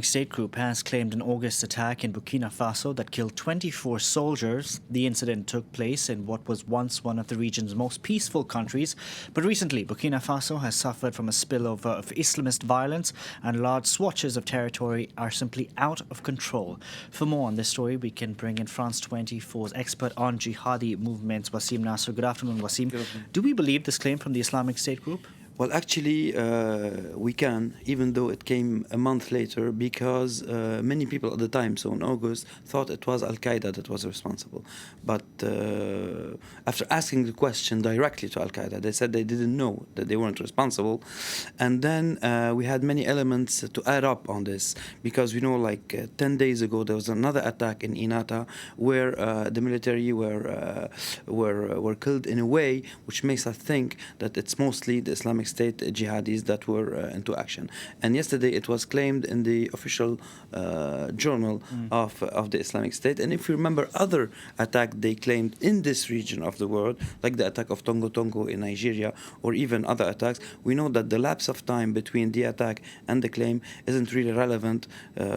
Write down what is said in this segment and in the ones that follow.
State group has claimed an August attack in Burkina Faso that killed 24 soldiers. The incident took place in what was once one of the region's most peaceful countries, but recently Burkina Faso has suffered from a spillover of Islamist violence and large swatches of territory are simply out of control. For more on this story, we can bring in France 24's expert on jihadi movements, Wasim Nasser. Good afternoon, Wasim. Good afternoon. Do we believe this claim from the Islamic State group? Well, actually, we can, even though it came a month later, because many people at the time, so in August, thought it was Al-Qaeda that was responsible. But after asking the question directly to Al-Qaeda, they said they didn't know, that they weren't responsible. And then we had many elements to add up on this, because we know, like 10 days ago, there was another attack in Inata where the military were killed in a way which makes us think that it's mostly the Islamic State jihadis that were into action. And yesterday it was claimed in the official journal of the Islamic State. And if you remember other attacks they claimed in this region of the world, like the attack of Tongo Tongo in Nigeria, or even other attacks, we know that the lapse of time between the attack and the claim isn't really relevant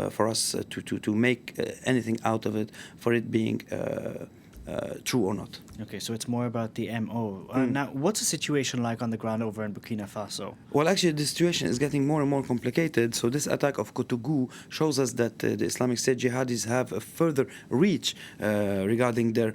for us to make anything out of it, for it being true or not. Okay, so it's more about the MO. Now, what's the situation like on the ground over in Burkina Faso? Well, actually, the situation is getting more and more complicated. So this attack of Koutougou shows us that the Islamic State jihadis have a further reach regarding their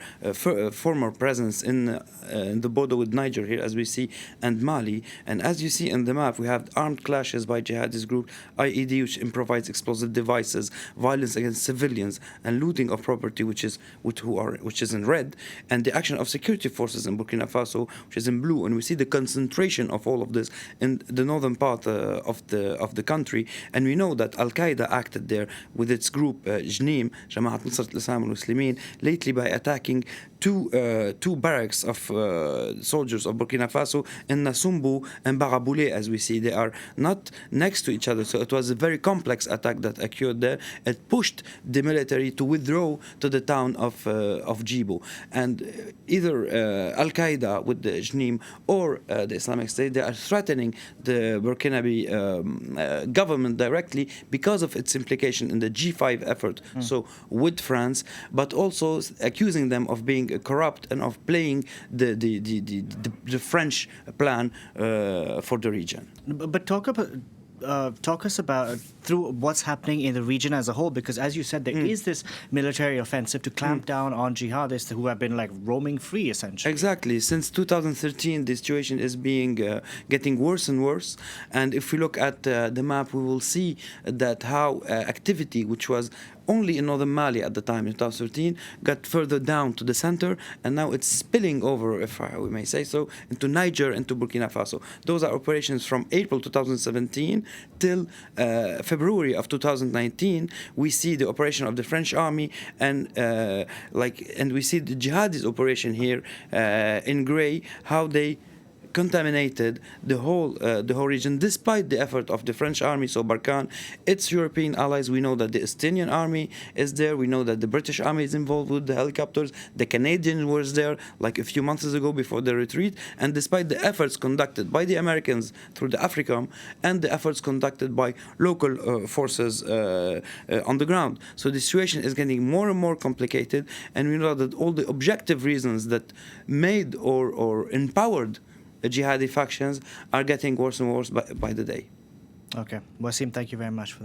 former presence in the border with Niger here, as we see, and Mali. And as you see in the map, we have armed clashes by jihadist group IED, which improvises explosive devices, violence against civilians, and looting of property, which is in red, and the action of security forces in Burkina Faso, which is in blue. And we see the concentration of all of this in the northern part of the country. And we know that Al-Qaeda acted there with its group JNIM, Jamaat Nusrat al-Islam al-Muslimin, lately by attacking two barracks of soldiers of Burkina Faso in Nasumbu and Baraboulé. As we see, they are not next to each other, so it was a very complex attack that occurred there. It pushed the military to withdraw to the town of Djibo. And either Al-Qaeda with the JNIM or the Islamic State, they are threatening the Burkinabe government directly because of its implication in the G5 effort, so with France, but also accusing them of being corrupt and of playing the French plan for the region. But talk us about through what's happening in the region as a whole, because as you said, there is this military offensive to clamp down on jihadists who have been like roaming free, essentially. Exactly. Since 2013, the situation is getting worse and worse. And if we look at the map, we will see that how activity, which was only in northern Mali at the time in 2013, got further down to the center, and now it's spilling over, if we may say so, into Niger and to Burkina Faso. Those are operations from April 2017 till February of 2019. We see the operation of the French army, and we see the jihadist operation here in gray, how they contaminated the whole region, despite the effort of the French army, so Barkhane, its European allies. We know that the Estonian army is there. We know that the British army is involved with the helicopters. The Canadians were there like a few months ago before the retreat. And despite the efforts conducted by the Americans through the AFRICOM and the efforts conducted by local forces on the ground. So the situation is getting more and more complicated. And we know that all the objective reasons that made or empowered jihadi factions are getting worse and worse by the day. Okay. Wasim, thank you very much for that.